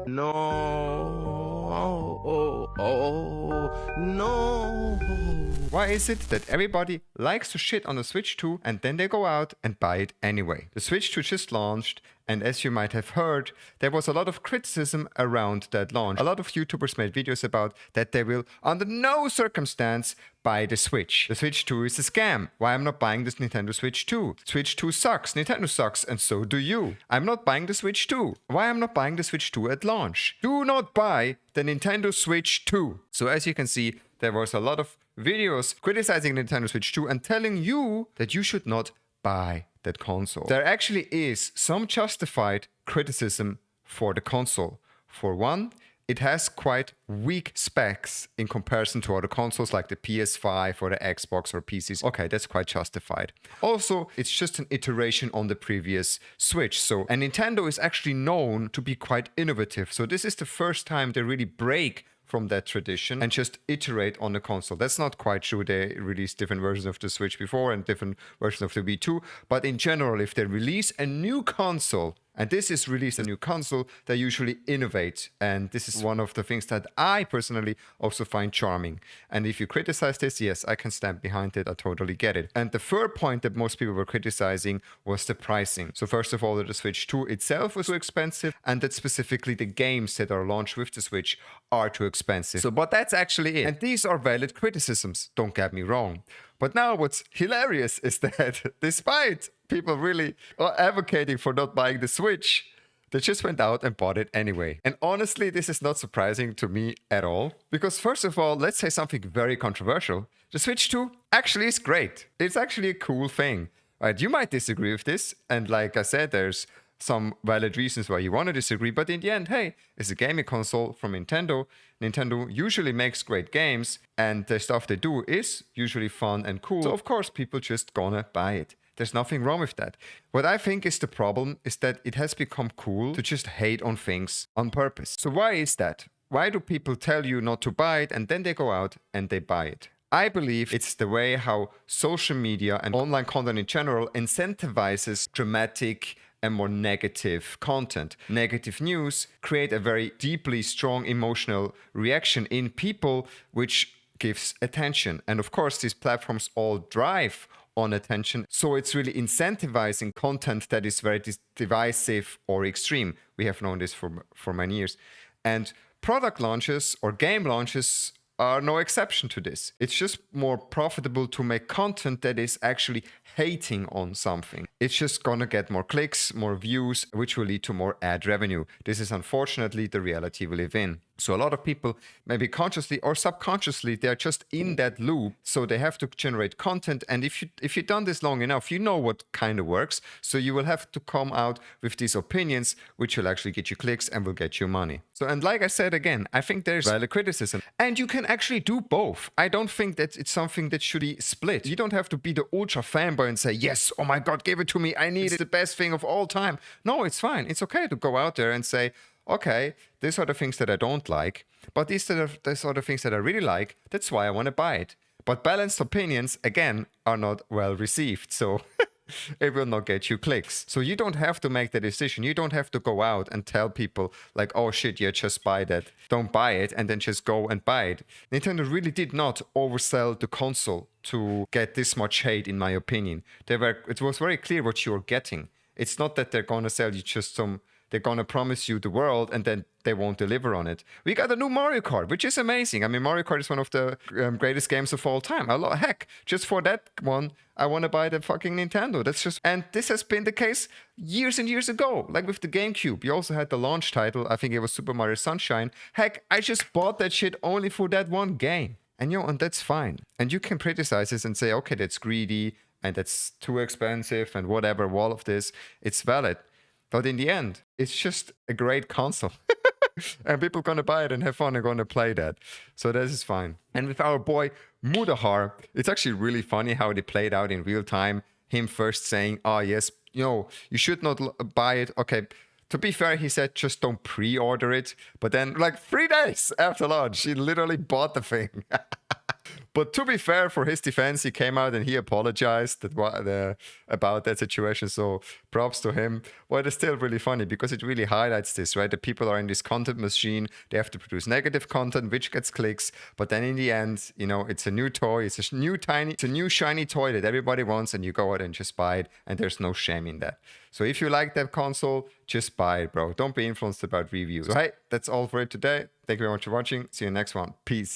No. Oh, no. Why is it that everybody likes to shit on the Switch 2 and then they go out and buy it anyway? The Switch 2 just launched, and as you might have heard, there was a lot of criticism around that launch. A lot of YouTubers made videos about that they will, under no circumstance, buy the Switch. The Switch 2 is a scam. Why I'm not buying this Nintendo Switch 2? Switch 2 sucks. Nintendo sucks, and so do you. I'm not buying the Switch 2. Why I'm not buying the Switch 2 at launch? Do not buy the Nintendo Switch 2. So as you can see, there was a lot of videos criticizing Nintendo Switch 2 and telling you that you should not buy that console. There actually is some justified criticism for the console. For one, it has quite weak specs in comparison to other consoles like the PS5 or the Xbox or PCs. Okay, that's quite justified. Also, it's just an iteration on the previous Switch. And Nintendo is actually known to be quite innovative. So this is the first time they really break from that tradition and just iterate on the console. That's not quite true. They released different versions of the Switch before and different versions of the Wii 2. But in general, if they release a new console, and this is released a new console, they usually innovate. And this is one of the things that I personally also find charming. And if you criticize this, yes, I can stand behind it. I totally get it. And the third point that most people were criticizing was the pricing. So first of all, the Switch 2 itself was too expensive, and that specifically the games that are launched with the Switch are too expensive. But that's actually it. And these are valid criticisms, don't get me wrong. But now what's hilarious is that despite people really are advocating for not buying the Switch, they just went out and bought it anyway. And honestly, this is not surprising to me at all. Because first of all, let's say something very controversial. The Switch 2 actually is great. It's actually a cool thing. Right? You might disagree with this. And like I said, there's some valid reasons why you want to disagree, but in the end, hey, it's a gaming console from Nintendo. Nintendo usually makes great games, and the stuff they do is usually fun and cool. So of course, people just gonna buy it. There's nothing wrong with that. What I think is the problem is that it has become cool to just hate on things on purpose. So why is that? Why do people tell you not to buy it and then they go out and they buy it? I believe it's the way how social media and online content in general incentivizes dramatic and more negative content. Negative news create a very deeply strong emotional reaction in people, which gives attention. And of course, these platforms all drive on attention. So it's really incentivizing content that is very divisive or extreme. We have known this for many years. And product launches or game launches are no exception to this. It's just more profitable to make content that is actually hating on something. It's just gonna get more clicks, more views, which will lead to more ad revenue. This is unfortunately the reality we live in. So a lot of people, maybe consciously or subconsciously, they're just in that loop. So they have to generate content. And if you've done this long enough, you know what kind of works. So you will have to come out with these opinions, which will actually get you clicks and will get you money. So, and like I said again, I think there's valid criticism. And you can actually do both. I don't think that it's something that should be split. You don't have to be the ultra fanboy and say, yes, oh my God, give it to me. I need it. It's the best thing of all time. No, it's fine. It's okay to go out there and say, okay, these are the things that I don't like, but these are the things that I really like. That's why I want to buy it. But balanced opinions, again, are not well received. So it will not get you clicks. So you don't have to make the decision. You don't have to go out and tell people like, oh shit, yeah, just buy that. Don't buy it and then just go and buy it. Nintendo really did not oversell the console to get this much hate, in my opinion. It was very clear what you're getting. It's not that they're going to sell you just they're going to promise you the world and then they won't deliver on it. We got a new Mario Kart, which is amazing. I mean, Mario Kart is one of the greatest games of all time. Heck, just for that one, I want to buy the fucking Nintendo. And this has been the case years and years ago. Like with the GameCube, you also had the launch title. I think it was Super Mario Sunshine. Heck, I just bought that shit only for that one game. And that's fine. And you can criticize this and say, okay, that's greedy and that's too expensive and whatever, all of this. It's valid. But in the end, it's just a great console. And people are going to buy it and have fun and going to play that. So this is fine. And with our boy Mudahar, it's actually really funny how they played out in real time. Him first saying, oh yes, you should not buy it. Okay, to be fair, he said just don't pre-order it. But then like 3 days after launch, he literally bought the thing. But to be fair, for his defense, he came out and he apologized about that situation. So props to him. But it's still really funny because it really highlights this, right? The people are in this content machine. They have to produce negative content, which gets clicks. But then in the end, it's a new toy. It's a new shiny toy that everybody wants, and you go out and just buy it. And there's no shame in that. So if you like that console, just buy it, bro. Don't be influenced about reviews. So hey, that's all for it today. Thank you very much for watching. See you next one. Peace.